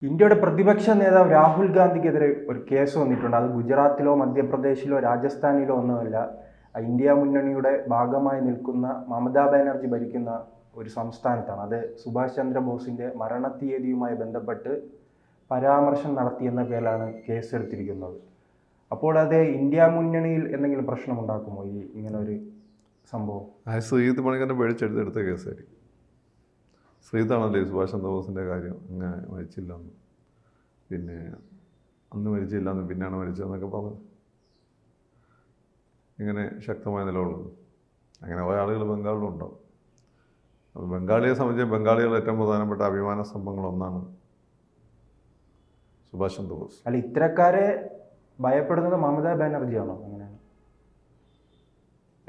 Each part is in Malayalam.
ഇന്ത്യയുടെ പ്രതിപക്ഷ നേതാവ് രാഹുൽ ഗാന്ധിക്കെതിരെ ഒരു കേസ് വന്നിട്ടുണ്ട്. അത് ഗുജറാത്തിലോ മധ്യപ്രദേശിലോ രാജസ്ഥാനിലോ ഒന്നുമല്ല. ഇന്ത്യ മുന്നണിയുടെ ഭാഗമായി നിൽക്കുന്ന മമതാ ബാനർജി ഭരിക്കുന്ന ഒരു സംസ്ഥാനത്താണ്. അത് സുഭാഷ് ചന്ദ്രബോസിൻ്റെ മരണത്തീയതിയുമായി ബന്ധപ്പെട്ട് പരാമർശം നടത്തിയെന്ന പേരിലാണ് കേസെടുത്തിരിക്കുന്നത്. അപ്പോൾ അത് ഇന്ത്യ മുന്നണിയിൽ എന്തെങ്കിലും പ്രശ്നമുണ്ടാക്കുമോ ഇങ്ങനെ ഒരു സംഭവം? ശ്രീജിത്ത് പണിക്കൻ്റെ പേടിച്ചെടുത്തെടുത്ത കേസായിരിക്കും. ശ്രീജിത്താണല്ലേ സുഭാഷ് ചന്ദ്രബോസിൻ്റെ കാര്യം അങ്ങനെ മരിച്ചില്ലെന്ന്, പിന്നെ അന്ന് മരിച്ചില്ലെന്ന് പിന്നെയാണ് മരിച്ചതെന്നൊക്കെ പറഞ്ഞു ഇങ്ങനെ ശക്തമായ നിലകൊള്ളുന്നു. അങ്ങനെ കുറേ ആളുകൾ ബംഗാളിലുണ്ടാവും. അപ്പോൾ ബംഗാളിയെ സംബന്ധിച്ച് ബംഗാളികളുടെ ഏറ്റവും പ്രധാനപ്പെട്ട അഭിമാന സ്തംഭങ്ങളൊന്നാണ് സുഭാഷ് ചന്ദ്രബോസ്. അല്ല, ഇത്തരക്കാരെ ഭയപ്പെടുന്നത് മമതാ ബാനർജിയാണോ? അങ്ങനെയാണ്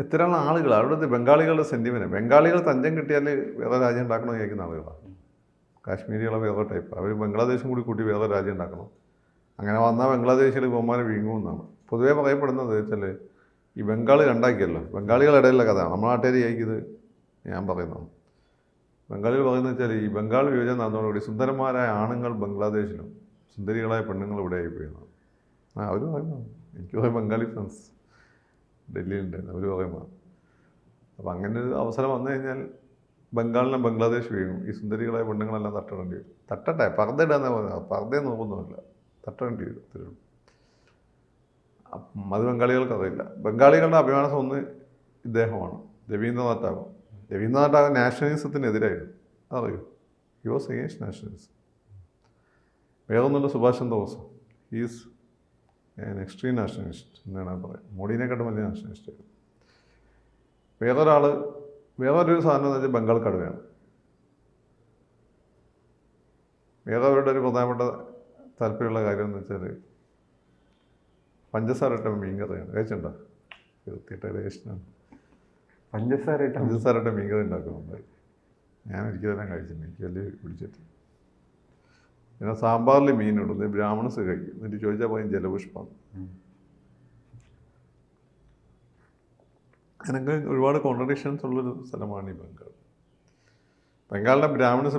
എത്രയാണ് ആളുകൾ അവിടുത്തെ ബംഗാളികളുടെ സെൻറ്റിമെൻറ്റ്. ബംഗാളികൾ തഞ്ചം കിട്ടിയാൽ വേറെ രാജ്യം ഉണ്ടാക്കണമെന്ന് ചോദിക്കുന്ന ആളുകളാണ്. കാശ്മീരികളെ വേറെ ടൈപ്പ്. അവർ ബംഗ്ലാദേശും കൂടി കൂട്ടി വേറെ രാജ്യം ഉണ്ടാക്കണം. അങ്ങനെ വന്നാൽ ബംഗ്ലാദേശിൽ ബഹുമാനം വീങ്ങുമെന്നാണ് പൊതുവേ പറയപ്പെടുന്നത്. വെച്ചാൽ ഈ ബംഗാൾ രണ്ടാക്കിയല്ലോ, ബംഗാളികളുടെ ഇടയിലുള്ള കഥ നമ്മുടെ നാട്ടുകാർ ചോദിക്കുന്നത് ഞാൻ പറയുന്നതാണ്. ബംഗാളികൾ പറയുന്നത് വെച്ചാൽ ഈ ബംഗാൾ വിഭജനം നടന്നതോടുകൂടി സുന്ദരന്മാരായ ആണുങ്ങൾ ബംഗ്ലാദേശിലും സുന്ദരികളായ പെണ്ണുങ്ങൾ ഇവിടെ ആയിപ്പോയിരുന്നു. അവർ പറയുന്നതാണ്. എനിക്ക് പറയും ബംഗാളി ഫ്രണ്ട്സ് ഡൽഹിയിലുണ്ടായിരുന്നു, അവർ പറയുമ്പോൾ. അപ്പോൾ അങ്ങനെ ഒരു അവസരം വന്നു കഴിഞ്ഞാൽ ബംഗാളിനും ബംഗ്ലാദേശ് വീഴും. ഈ സുന്ദരികളായ പെണ്ണുങ്ങളെല്ലാം തട്ടേണ്ടി വരും. തട്ടട്ടെ, പർദ്ദ ഇടാന്ന് പറഞ്ഞാൽ പർദ്ദയെ നോക്കുന്നുമില്ല, തട്ടേണ്ടി വരും. ഇത്രയും അത് ബംഗാളികൾക്ക് അറിയില്ല. ബംഗാളികളുടെ അഭിമാനം ഒന്ന് ഇദ്ദേഹമാണ്, രവീന്ദ്രനാഥ് ടാഗോർ. രവീന്ദ്രനാഥ് ടാഗോർ നാഷണലിസത്തിനെതിരായിരുന്നു, അറിയൂ. He was against nationalism. വേറൊന്നുമില്ല, Subhash Chandrabose is extreme nationalist എന്നാണ് പറയുന്നത്. മോഡിനെക്കാട്ടും വലിയ നാഷണലിസ്റ്റ് ആയിരുന്നു. വേറൊരു സാധനം എന്ന് വെച്ചാൽ ബംഗാൾ കടുവയാണ്. വേറവരുടെ ഒരു പ്രധാനപ്പെട്ട താല്പര്യമുള്ള കാര്യം എന്ന് വെച്ചാൽ പഞ്ചസാര ഇട്ട മീൻകറിയാണ്. കഴിച്ചിട്ടുണ്ടോ? ടേസ്റ്റാണ്. പഞ്ചസാര ഇട്ട മീൻകറി ഉണ്ടാക്കുന്നുണ്ട്. ഞാൻ ഒരിക്കലും കഴിച്ചിട്ടുണ്ട്, എനിക്ക് വലിയ പിടിച്ചിട്ട്. പിന്നെ സാമ്പാറിൽ മീനിടും, ബ്രാഹ്മണസ് കഴിക്കും. എന്നിട്ട് ചോദിച്ചാൽ പറയും ജലപുഷ്പം. അങ്ങനെയൊക്കെ ഒരുപാട് കോൺട്രഡിക്ഷൻസ് ഉള്ളൊരു സ്ഥലമാണ് ഈ ബംഗാൾ. ബംഗാളിലെ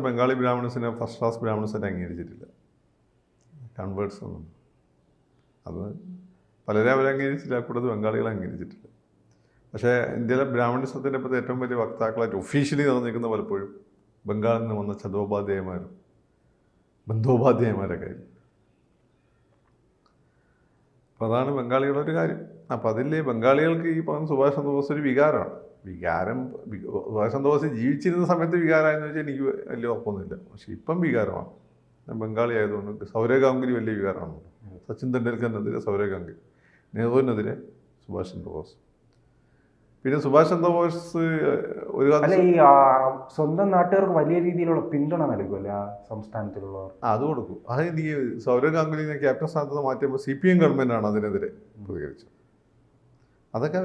ബംഗാളി ബ്രാഹ്മണസിനെ ഫസ്റ്റ് ക്ലാസ് ബ്രാഹ്മണസിനെ അംഗീകരിച്ചിട്ടില്ല, കൺവേർട്സ് ഒന്നും. അത് പലരെ അവർ അംഗീകരിച്ചില്ല, കൂടുതൽ ബംഗാളികളെ അംഗീകരിച്ചിട്ടില്ല. പക്ഷേ ഇന്ത്യയിലെ ബ്രാഹ്മണിസത്തിൻ്റെ ഇപ്പോഴത്തെ ഏറ്റവും വലിയ വക്താക്കളായിട്ട് ഒഫീഷ്യലി നടന്നിരിക്കുന്ന പലപ്പോഴും ബംഗാളിൽ നിന്ന് വന്ന ബന്ധോപാധ്യായന്മാരൊക്കെ ആയിരുന്നു. അപ്പോൾ അതാണ് ബംഗാളികളുടെ ഒരു കാര്യം. അപ്പോൾ അതിൽ ബംഗാളികൾക്ക് ഈ പറഞ്ഞ സുഭാഷ് ചന്ദ്രബോസ് ഒരു വികാരമാണ്. സുഭാഷ് ചന്ദ്രബോസ് ജീവിച്ചിരുന്ന സമയത്ത് വികാരമായെന്ന് വെച്ചാൽ എനിക്ക് വലിയ ഉറപ്പൊന്നുമില്ല. പക്ഷേ ഇപ്പം വികാരമാണ്. ബംഗാളി ആയതുകൊണ്ട് സൗരവ് ഗാംഗുലി വലിയ വികാരമാണ്. സച്ചിൻ തെണ്ടുൽക്കറിനെതിരെ സൗരവ് ഗാംഗുലി, നെഹ്റുവിനെതിരെ സുഭാഷ് ചന്ദ്രബോസ്. പിന്നെ സുഭാഷ് ചന്ദ്രബോസ് ഒരു സ്വന്തം നാട്ടുകാർക്ക് വലിയ രീതിയിലുള്ള പിന്തുണ നൽകുമല്ലേ ആ സംസ്ഥാനത്തിലുള്ളവർ? അത് കൊടുക്കും. അത് എനിക്ക് സൗരവ് ഗാംഗുലിനെ ക്യാപ്റ്റൻ സ്ഥാനത്ത് നിന്ന് മാറ്റിയപ്പോൾ CPM ഗവൺമെൻറ്റാണ് അതിനെതിരെ പ്രതികരിച്ചത്. അതൊക്കെ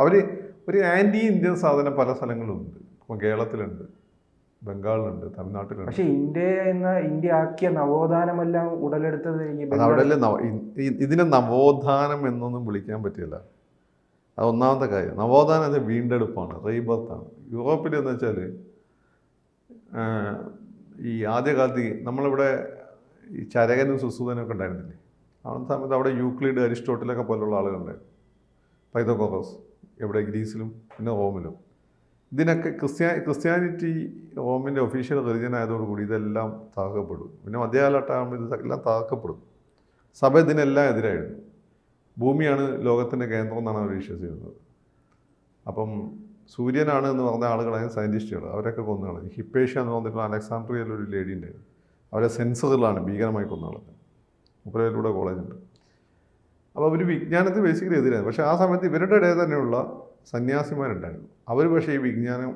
അവർ ഒരു ആൻറ്റി ഇന്ത്യൻ സാധനം പല സ്ഥലങ്ങളും ഉണ്ട്. ഇപ്പം കേരളത്തിലുണ്ട്, ബംഗാളിലുണ്ട്, തമിഴ്നാട്ടിലുണ്ട്. പക്ഷേ ഇന്ത്യ ആക്കിയ നവോത്ഥാനമെല്ലാം ഉടലെടുത്തത് അതവിടെയല്ലേ. ഇതിനെ നവോത്ഥാനം എന്നൊന്നും വിളിക്കാൻ പറ്റില്ല. അത് ഒന്നാമത്തെ കാര്യം. നവോത്ഥാനം വെച്ചാൽ വീണ്ടെടുപ്പാണ്, റീബർത്താണ്. യൂറോപ്പിൽ എന്ന് വെച്ചാൽ ഈ ആദ്യകാലത്ത് നമ്മളിവിടെ ഈ ചരകനും സുസൂതനും ഒക്കെ ഉണ്ടായിരുന്നില്ലേ, ആ സമയത്ത് അവിടെ യൂക്ലിഡ്, അരിസ്റ്റോട്ടിലൊക്കെ പോലുള്ള ആളുകളുണ്ടായിരുന്നു. പൈതഗോറസ് എവിടെ, ഗ്രീസിലും പിന്നെ റോമിലും. ഇതിനൊക്കെ ക്രിസ്ത്യാനിറ്റി റോമിൻ്റെ ഒഫീഷ്യൽ റിലിജൻ ആയതോടുകൂടി ഇതെല്ലാം തകർക്കപ്പെടും. പിന്നെ മധ്യകാലഘട്ടമാകുമ്പോൾ ഇതെല്ലാം തകർക്കപ്പെടും. സഭ ഇതിനെല്ലാം എതിരായിരുന്നു. ഭൂമിയാണ് ലോകത്തിൻ്റെ കേന്ദ്രം എന്നാണ് അവർ വിശ്വസിക്കുന്നത്. അപ്പം സൂര്യനാണ് എന്ന് പറഞ്ഞ ആളുകളായ സയൻറ്റിസ്റ്റുകൾ, അവരൊക്കെ കൊന്നുകളഞ്ഞു. ഹിപ്പേഷ്യ എന്ന് പറഞ്ഞിട്ടുള്ള അലക്സാണ്ട്രിയയിലൊരു ലേഡി ഉണ്ടായിരുന്നു, അവരെ സെൻസറുകളാണ് ഭീകരമായി കൊന്നുകളഞ്ഞത്. മുപ്പതിലൂടെ കോളേജുണ്ട്. അപ്പോൾ അവർ വിജ്ഞാനത്തിൽ ബേസിക്കലി എതിരായിരുന്നു. പക്ഷേ ആ സമയത്ത് ഇവരുടെ ഇടയിൽ തന്നെയുള്ള സന്യാസിമാരുണ്ടായിരുന്നു. അവർ പക്ഷേ ഈ വിജ്ഞാനം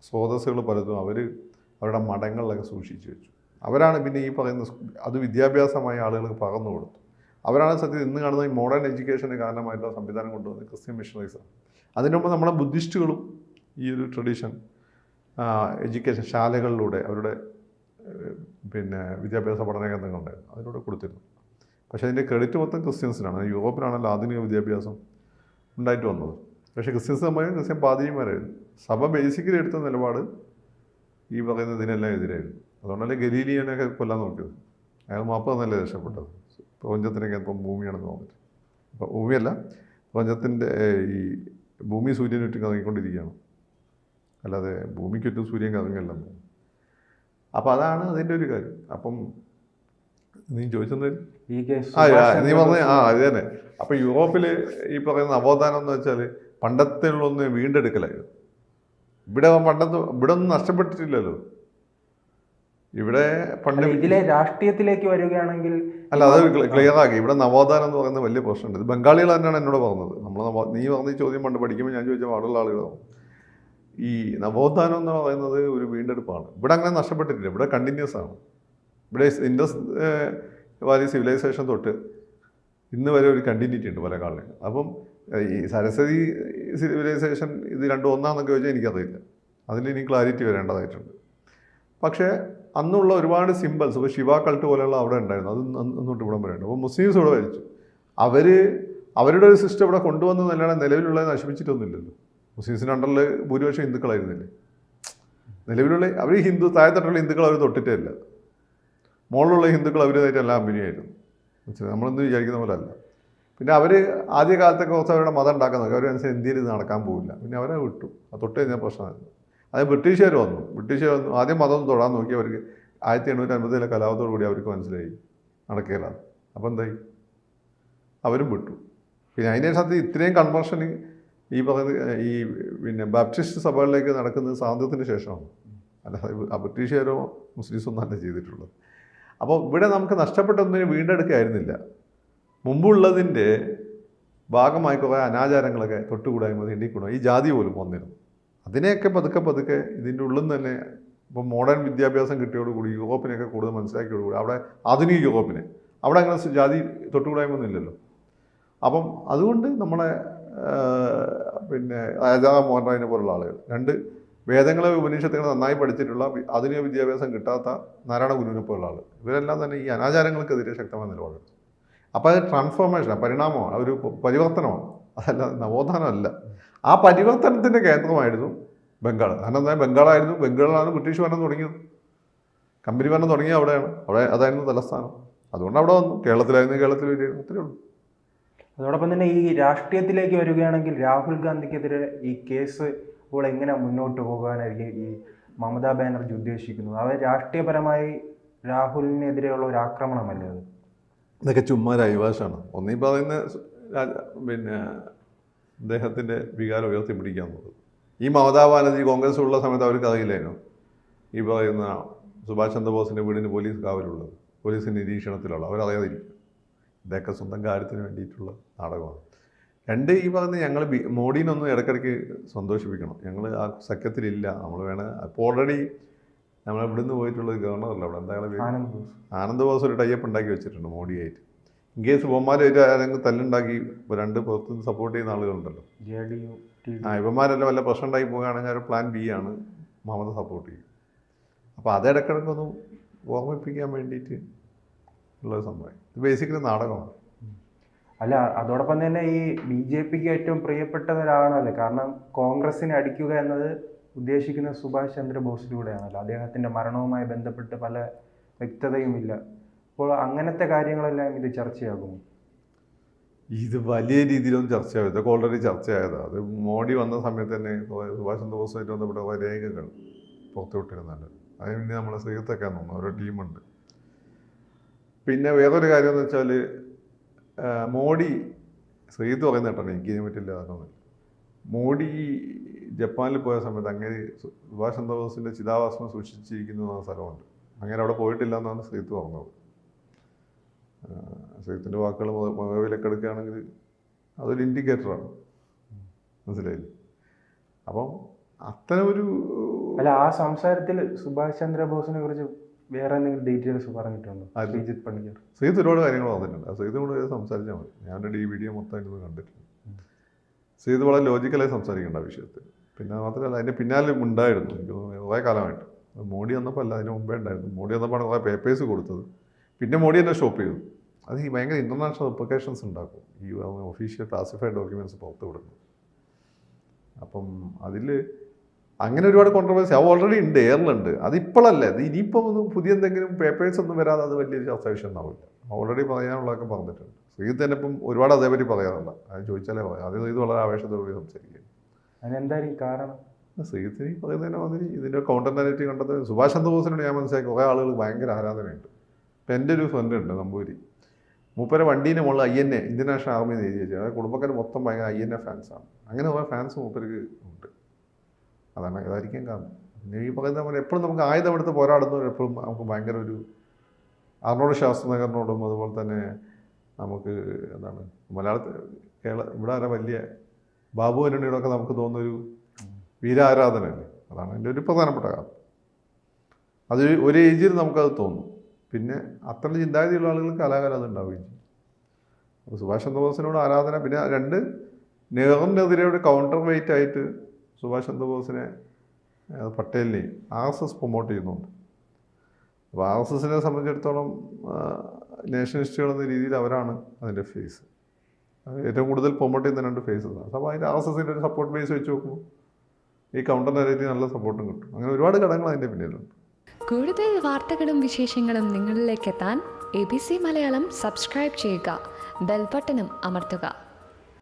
സ്രോതസ്സുകൾ പലതും അവരുടെ മഠങ്ങളിലൊക്കെ സൂക്ഷിച്ചു വെച്ചു. അവരാണ് പിന്നെ ഈ പറയുന്ന അത് വിദ്യാഭ്യാസമായ ആളുകൾക്ക് പകർന്നു കൊടുത്തു. അവരാണ് സത്യത്തിൽ ഇന്ന് കാണുന്ന ഈ മോഡേൺ എഡ്യൂക്കേഷന് കാരണമായിട്ടുള്ള സംവിധാനം കൊണ്ടുവന്നത് ക്രിസ്ത്യൻ മിഷണറീസാണ്. അതിന് മുമ്പ് നമ്മളെ ബുദ്ധിസ്റ്റുകളും ഈ ഒരു ട്രഡീഷൻ എഡ്യൂക്കേഷൻ ശാലകളിലൂടെ അവരുടെ പിന്നെ വിദ്യാഭ്യാസ പഠന കേന്ദ്രങ്ങളുണ്ടായിരുന്നു, അതിലൂടെ കൊടുത്തിരുന്നു. പക്ഷേ അതിൻ്റെ ക്രെഡിറ്റ് മൊത്തം ക്രിസ്ത്യൻസിനാണ്. യൂറോപ്പിലാണല്ലോ ആധുനിക വിദ്യാഭ്യാസം ഉണ്ടായിട്ട് വന്നത്. പക്ഷേ ക്രിസ്ത്യൻസ് തമ്മിൽ ക്രിസ്ത്യൻ പാതിരിമാരായിരുന്നു. സഭ ബേസിക്കലി എടുത്ത നിലപാട് ഈ പറയുന്നതിനെല്ലാം എതിരായിരുന്നു. അതുകൊണ്ടല്ലേ ഗലീലിയനൊക്കെ കൊല്ലാൻ നോക്കിയത്. അയാൾ മാപ്പ് തന്നല്ലേ രക്ഷപ്പെട്ടത്. പ്രപഞ്ചത്തിനൊക്കെ ഇപ്പം ഭൂമിയാണെന്ന് തോന്നിട്ട്, അപ്പോൾ ഭൂമിയല്ല, പ്രപഞ്ചത്തിൻ്റെ ഈ ഭൂമി സൂര്യന് ചുറ്റും കറങ്ങിക്കൊണ്ടിരിക്കുകയാണ്, അല്ലാതെ ഭൂമിക്ക് ചുറ്റും സൂര്യൻ കറങ്ങില്ലെന്ന്. അപ്പോൾ അതാണ് അതിൻ്റെ ഒരു കാര്യം. അപ്പം നീ ചോദിച്ചത് ഈ കേസ് നീ പറഞ്ഞ അത് തന്നെ. അപ്പോൾ യൂറോപ്പിൽ ഈ പറയുന്ന നവോത്ഥാനം എന്ന് വെച്ചാൽ പണ്ടത്തെ ഉള്ളൊന്ന് വീണ്ടെടുക്കലായിരുന്നു. ഇവിടെ ഒന്നും നഷ്ടപ്പെട്ടിട്ടില്ലല്ലോ. ഇവിടെ പണ്ട് ഇതിലെ രാഷ്ട്രീയത്തിലേക്ക് വരികയാണെങ്കിൽ അല്ല, അത് ക്ലിയർ ആക്കി. ഇവിടെ നവോത്ഥാനം എന്ന് പറയുന്ന വലിയ പ്രശ്നമുണ്ട്. ഇത് ബംഗാളികൾ തന്നെയാണ് എന്നോട് പറഞ്ഞത്. നീ പറഞ്ഞ ഈ ചോദ്യം പണ്ട് പഠിക്കുമ്പോൾ ഞാൻ ചോദിച്ച പാടുള്ള ആളുകളാണ്. ഈ നവോത്ഥാനം എന്ന് പറയുന്നത് ഒരു വീണ്ടെടുപ്പാണ്. ഇവിടെ അങ്ങനെ നഷ്ടപ്പെട്ടിട്ടില്ല, ഇവിടെ കണ്ടിന്യൂസ് ആണ്. ഇവിടെ ഇൻഡസ് വാലി സിവിലൈസേഷൻ തൊട്ട് ഇന്ന് വരെ ഒരു കണ്ടിന്യൂറ്റി ഉണ്ട് പല കാലങ്ങളിൽ. അപ്പം ഈ സരസ്വതി സിവിലൈസേഷൻ ഇത് രണ്ടും ഒന്നാന്നൊക്കെ ചോദിച്ചാൽ എനിക്കറിയില്ല, അതിലിനി ക്ലാരിറ്റി വരേണ്ടതായിട്ടുണ്ട്. പക്ഷേ അന്നുള്ള ഒരുപാട് സിമ്പിൾസ്, ഇപ്പോൾ ശിവ കൾട്ട് പോലെയുള്ള അവിടെ ഉണ്ടായിരുന്നു, അത് അന്നോട്ട് ഇവിടെ പറയുന്നുണ്ട്. അപ്പോൾ മുസ്ലിംസ് ഇവിടെ ഭരിച്ചു. അവരുടെ ഒരു സിസ്റ്റം ഇവിടെ കൊണ്ടുവന്ന് നല്ലതാണ്, നിലവിലുള്ളത് നശിപ്പിച്ചിട്ടൊന്നുമില്ലല്ലോ. മുസ്ലിംസിൻ്റെ അണ്ടറിൽ ഭൂരിപക്ഷം ഹിന്ദുക്കളായിരുന്നില്ലേ നിലവിലുള്ള. അവർ താഴെത്തട്ടുള്ള ഹിന്ദുക്കൾ അവർ തൊട്ടിട്ടേ ഇല്ല. മുകളിലുള്ള ഹിന്ദുക്കൾ അവരുമായിട്ടെല്ലാം അമ്പിനിയായിരുന്നു. മനസ്സിലായി, നമ്മളൊന്നും വിചാരിക്കുന്ന പോലെ അല്ല. പിന്നെ അവർ ആദ്യകാലത്തൊക്കെ കുറച്ച് അവരുടെ മതം ഉണ്ടാക്കാൻ നോക്കി. അവരനുസരിച്ച് ഇന്ത്യയിൽ ഇത് നടക്കാൻ പോകില്ല, പിന്നെ അവരെ വിട്ടു. അത് തൊട്ട് കഴിഞ്ഞാൽ പ്രശ്നമായിരുന്നു. അത് ബ്രിട്ടീഷുകാർ വന്നു ആദ്യം മതം തൊടാൻ നോക്കി. അവർക്ക് 1850 കലാപത്തോടു കൂടി അവർക്ക് മനസ്സിലായി നടക്കില്ല. അപ്പോൾ എന്തായി, അവരും വിട്ടു. പിന്നെ അതിൻ്റെ ശേഷത്ത് ഇത്രയും കൺവേർഷൻ ഈ പറയുന്നത് ഈ പിന്നെ ബാപ്റ്റിസ്റ്റ് സഭകളിലേക്ക് നടക്കുന്നത് സ്വാതന്ത്ര്യത്തിന് ശേഷമാണ്. അല്ല, ബ്രിട്ടീഷുകാരോ മുസ്ലിംസോ ഒന്നും അല്ല ചെയ്തിട്ടുള്ളത്. അപ്പോൾ ഇവിടെ നമുക്ക് നഷ്ടപ്പെട്ടൊന്നിന് വീണ്ടെടുക്കായിരുന്നില്ല. മുമ്പുള്ളതിൻ്റെ ഭാഗമായി കുറേ അനാചാരങ്ങളൊക്കെ തൊട്ടുകൂടായ്മ തീണ്ടിക്കൂടാ, ഈ ജാതി പോലും വന്നിരുന്നു. അതിനെയൊക്കെ പതുക്കെ ഇതിൻ്റെ ഉള്ളിൽ നിന്ന് തന്നെ ഇപ്പോൾ മോഡേൺ വിദ്യാഭ്യാസം കിട്ടിയോടുകൂടി യൂറോപ്പിനെയൊക്കെ കൂടുതൽ മനസ്സിലാക്കിയോടുകൂടി അവിടെ ആധുനിക യൂറോപ്പിനെ അവിടെ അങ്ങനെ ജാതി തൊട്ടുകൂടായ്മൊന്നും ഇല്ലല്ലോ. അപ്പം അതുകൊണ്ട് നമ്മളെ പിന്നെ രാജാ മോഹൻറായിനെ പോലുള്ള ആളുകൾ, രണ്ട് വേദങ്ങളെ ഉപനിഷത്തുകളെ നന്നായി പഠിച്ചിട്ടുള്ള ആധുനിക വിദ്യാഭ്യാസം കിട്ടാത്ത നാരായണ ഗുരുവിനെ പോലുള്ള ആൾ, ഇവരെല്ലാം തന്നെ ഈ അനാചാരങ്ങൾക്കെതിരെ ശക്തമായ നിലപാടെടുത്തു. അപ്പോൾ അത് ട്രാൻസ്ഫോർമേഷനാണ്, പരിണാമമാണ്, ഒരു പരിവർത്തനമാണ്, അതല്ല നവോത്ഥാനമല്ല. ആ പരിവർത്തനത്തിൻ്റെ കേന്ദ്രമായിരുന്നു ബംഗാൾ. കാരണം എന്താ, ബംഗാളാണ് ബ്രിട്ടീഷ് ഭരണം തുടങ്ങിയത്. കമ്പനി ഭരണം തുടങ്ങിയത് അവിടെയാണ്, അതായിരുന്നു തലസ്ഥാനം. അതുകൊണ്ട് അവിടെ വന്നു. കേരളത്തിൽ വരികയായിരുന്നു, അത്രയേ ഉള്ളൂ. അതോടൊപ്പം തന്നെ ഈ രാഷ്ട്രീയത്തിലേക്ക് വരികയാണെങ്കിൽ രാഹുൽ ഗാന്ധിക്കെതിരെ ഈ കേസ് ഇപ്പോൾ എങ്ങനെ മുന്നോട്ട് പോകാനായിരിക്കും ഈ മമതാ ബാനർജി ഉദ്ദേശിക്കുന്നത്? അവർ രാഷ്ട്രീയപരമായി രാഹുലിനെതിരെയുള്ള ഒരു ആക്രമണമല്ലേ അത്? ഇതൊക്കെ ചുമ്മാ രൈവാഷാണ്. ഒന്നീ പറയുന്ന പിന്നെ അദ്ദേഹത്തിൻ്റെ വികാരം ഉയർത്തിപ്പിടിക്കാമെന്നുള്ളത്. ഈ മമതാ ബാനർജി കോൺഗ്രസ് ഉള്ള സമയത്ത് അവർക്ക് അറിയില്ലായിരുന്നു ഈ പറയുന്ന സുഭാഷ് ചന്ദ്രബോസിൻ്റെ വീടിന് പോലീസ് കാവലുള്ളത്, പോലീസിൻ്റെ നിരീക്ഷണത്തിലുള്ള, അവരറിയാതിരിക്കും. ഇതൊക്കെ സ്വന്തം കാര്യത്തിന് വേണ്ടിയിട്ടുള്ള നാടകമാണ്. രണ്ട്, ഈ പറയുന്ന ഞങ്ങൾ മോഡീനൊന്ന് ഇടയ്ക്കിടയ്ക്ക് സന്തോഷിപ്പിക്കണം. ഞങ്ങൾ ആ സഖ്യത്തിലില്ല, നമ്മൾ വേണം. അപ്പോൾ ഓൾറെഡി നമ്മൾ ഇവിടുന്ന് പോയിട്ടുള്ള ഗവർണറല്ല അവിടെ, എന്തായാലും ആനന്ദ് ബോസ് ഒരു ടൈപ്പ് ഉണ്ടാക്കി വെച്ചിട്ടുണ്ട് മോഡിയായിട്ട്. ഇൻ കേസ് ഇവന്മാരായിട്ട് ആരെങ്കിലും തല്ലുണ്ടാക്കി രണ്ട് പുറത്തുനിന്ന് സപ്പോർട്ട് ചെയ്യുന്ന ആളുകളുണ്ടല്ലോ, ഇവന്മാരെല്ലാം വല്ല പ്രശ്നം ഉണ്ടാക്കി പോകുകയാണെങ്കിൽ ഒരു പ്ലാൻ ബി ആണ് മമത സപ്പോർട്ട് ചെയ്യും. അപ്പോൾ അത് ഇടയ്ക്കിടയ്ക്കൊന്ന് ഓർമ്മിപ്പിക്കാൻ വേണ്ടിയിട്ട് ഉള്ളൊരു സംഭവം. ഇത് ബേസിക്കലി നാടകമാണ്. അല്ല, അതോടൊപ്പം തന്നെ ഈ BJPക്ക് ഏറ്റവും പ്രിയപ്പെട്ടവരാണല്ലോ. കാരണം കോൺഗ്രസിനെ അടിക്കുക എന്നത് ഉദ്ദേശിക്കുന്ന സുഭാഷ് ചന്ദ്രബോസിലൂടെയാണല്ലോ. അദ്ദേഹത്തിൻ്റെ മരണവുമായി ബന്ധപ്പെട്ട് പല വ്യക്തതയുമില്ല. അപ്പോൾ അങ്ങനത്തെ കാര്യങ്ങളെല്ലാം ഇത് ചർച്ചയാകും. ഇത് വലിയ രീതിയിലൊന്നും ചർച്ചയാകും. ഇതൊക്കെ ഓൾറെഡി ചർച്ചയായതാണ്. അത് മോഡി വന്ന സമയത്ത് തന്നെ സുഭാഷ് ചന്ദ്രബോസുമായിട്ട് ബന്ധപ്പെട്ട കുറേ രേഖകൾ പുറത്തുവിട്ടിരുന്നുണ്ട്. അതിന് പിന്നെ നമ്മളെ ശ്രീത്തൊക്കെ തോന്നുന്നു ഓരോ ടീമുണ്ട്. പിന്നെ വേറൊരു കാര്യം എന്ന് വെച്ചാൽ മോഡി ശ്രീത്ത് പറയുന്ന കേട്ടോ, എനിക്കിതിനെ പറ്റില്ല. അതൊന്നും മോഡി ജപ്പാനിൽ പോയ സമയത്ത് അങ്ങനെ സുഭാഷ് ചന്ദ്രബോസിൻ്റെ ചിതാഭസ്മം സൂക്ഷിച്ചിരിക്കുന്ന സ്ഥലമുണ്ട്. അങ്ങനെ അവിടെ പോയിട്ടില്ല എന്നാണ് ശ്രീത്ത് പറഞ്ഞത്. ശ്രീത്തിൻ്റെ വാക്കുകൾ മുഖവിലൊക്കെ എടുക്കുകയാണെങ്കിൽ അതൊരു ഇൻഡിക്കേറ്ററാണ്, മനസ്സിലായില്ലേ? അപ്പം അത്തരം ഒരു അല്ല, ആ സംസാരത്തിൽ സുഭാഷ് ചന്ദ്രബോസിനെ കുറിച്ച് വേറെ എന്തെങ്കിലും ഡീറ്റെയിൽസ് പറഞ്ഞിട്ടുണ്ടോ ശ്രീജിത്ത് പണിക്കർ? ശ്രീത്ത് ഒരുപാട് കാര്യങ്ങൾ പറഞ്ഞിട്ടുണ്ട്. ആ ശ്രീത്തിനോട് സംസാരിച്ചാൽ മതി. ഞാനൊരു DVD മൊത്തം ഇരുന്ന് കണ്ടിട്ടുണ്ട്. ശ്രീത്ത് വളരെ ലോജിക്കലായി സംസാരിക്കേണ്ട വിഷയത്തിൽ. പിന്നെ മാത്രമല്ല അതിൻ്റെ പിന്നാലെ ഉണ്ടായിരുന്നു എനിക്ക് കുറേ കാലമായിട്ട്. മോഡി വന്നപ്പോൾ അല്ല, അതിന് മുമ്പേ ഉണ്ടായിരുന്നു. മോഡി വന്നപ്പോഴാണ് കുറേ പേപ്പേഴ്സ് കൊടുത്തത്. പിന്നെ മോഡി തന്നെ സ്റ്റോപ്പ് ചെയ്തു. അത് ഈ ഭയങ്കര ഇൻ്റർനാഷണൽ റിപ്ലിക്കേഷൻസ് ഉണ്ടാക്കും ഈ ഒഫീഷ്യൽ ക്ലാസിഫൈഡ് ഡോക്യുമെൻറ്റ്സ് പുറത്ത് വിടുന്നു. അപ്പം അതിൽ അങ്ങനെ ഒരുപാട് കോൺട്രവേഴ്സി അത് ഓൾറെഡി ഉണ്ട്, എയറിലുണ്ട്. അത് ഇപ്പോഴല്ല, അത് ഇനിയിപ്പോൾ ഒന്നും പുതിയ എന്തെങ്കിലും പേപ്പേഴ്സ് ഒന്നും വരാതെ അത് വലിയൊരു ചർച്ചാ വിഷയം ഉണ്ടാവില്ല. ഓൾറെഡി പറയാനുള്ളതൊക്കെ പറഞ്ഞിട്ടുണ്ട്. ശ്രീജിത്ത് തന്നെ ഇപ്പം ഒരുപാട് അതേപറ്റി പറയാറില്ല, അത് ചോദിച്ചാലേ പറയാം. അത് ഇത് വളരെ ആവേശത്തോടുകൂടി സംസാരിക്കുക. അതിനെന്തായിരിക്കും കാരണം? ശ്രീജിത്തിന് പറയുന്നതിനെ മാതിരി ഇതിൻ്റെ കൗണ്ടർ നാരേറ്റീവ് കണ്ടത് സുഭാഷ് ചന്ദ്രബോസിനോട് ഞാൻ മനസ്സിലാക്കി കുറേ ആളുകൾ ഭയങ്കര ആരാധനയുണ്ട്. ഇപ്പം എൻ്റെ ഒരു ഫ്രണ്ട് ഉണ്ട് നമ്പൂരി, മൂപ്പരെ വണ്ടീൻ്റെ മുകളിൽ INA ഇന്ത്യൻ നാഷണൽ ആർമി എന്ന് എഴുതി വെച്ചു. അതായത് കുടുംബക്കാർ മൊത്തം ഭയങ്കര INA ഫാൻസാണ്. അങ്ങനെ കുറേ ഫാൻസ് മൂപ്പർക്ക് ഉണ്ട്. അതാണ് ഇതായിരിക്കും കാരണം. പിന്നെ ഈ പറയുന്ന പോലെ എപ്പോഴും നമുക്ക് ആയുധം എടുത്ത് പോരാടുന്നവർ എപ്പോഴും നമുക്ക് ഭയങ്കര ഒരു ആർണോൾഡ് ശാസ്ത്രനഗറിനോടും അതുപോലെ തന്നെ നമുക്ക് എന്താണ് മലയാളത്തിൽ ഇവിടെ ആരാ വലിയ ബാബു ആന്റണിയോടൊക്കെ നമുക്ക് തോന്നുന്നൊരു വീരാരാധനയല്ലേ. അതാണ് എൻ്റെ ഒരു പ്രധാനപ്പെട്ട കാരണം. അത് ഒരു ഏജിൽ നമുക്കത് തോന്നും. പിന്നെ അത്ര ചിന്താഗതിയുള്ള ആളുകൾക്ക് കലാകാലം അത് ഉണ്ടാവുകയും ചെയ്യും. അപ്പോൾ സുഭാഷ് ചന്ദ്രബോസിനോട് ആരാധന. പിന്നെ രണ്ട് നെഹ്റുവിനെതിരെ ഒരു കൗണ്ടർ വെയിറ്റ് ആയിട്ട് സുഭാഷ് ചന്ദ്രബോസിനെ പട്ടേലിനെയും RSS പ്രൊമോട്ട് ചെയ്യുന്നുണ്ട്. അപ്പോൾ RSSനെ സംബന്ധിച്ചിടത്തോളം നാഷണലിസ്റ്റുകൾ എന്ന രീതിയിൽ അവരാണ് അതിൻ്റെ ഫേസ്. ഏറ്റവും കൂടുതൽ പ്രൊമോട്ട് ചെയ്യുന്ന രണ്ട് ഫേസസാണ്. അപ്പോൾ അതിൻ്റെ RSSൻ്റെ ഒരു സപ്പോർട്ട് ബേസ് വെച്ച് നോക്കുമ്പോൾ ഈ കൗണ്ടർ നാരേറ്റീവ് നല്ല സപ്പോർട്ടും കിട്ടും. അങ്ങനെ ഒരുപാട് ഘടകങ്ങൾ അതിൻ്റെ പിന്നിലുണ്ട്. കൂടുതൽ വാർത്തകളും വിശേഷങ്ങളും നിങ്ങളിലേക്ക് എത്താൻ ABC മലയാളം സബ്സ്ക്രൈബ് ചെയ്യുക, ബെൽ ബട്ടണും അമർത്തുക.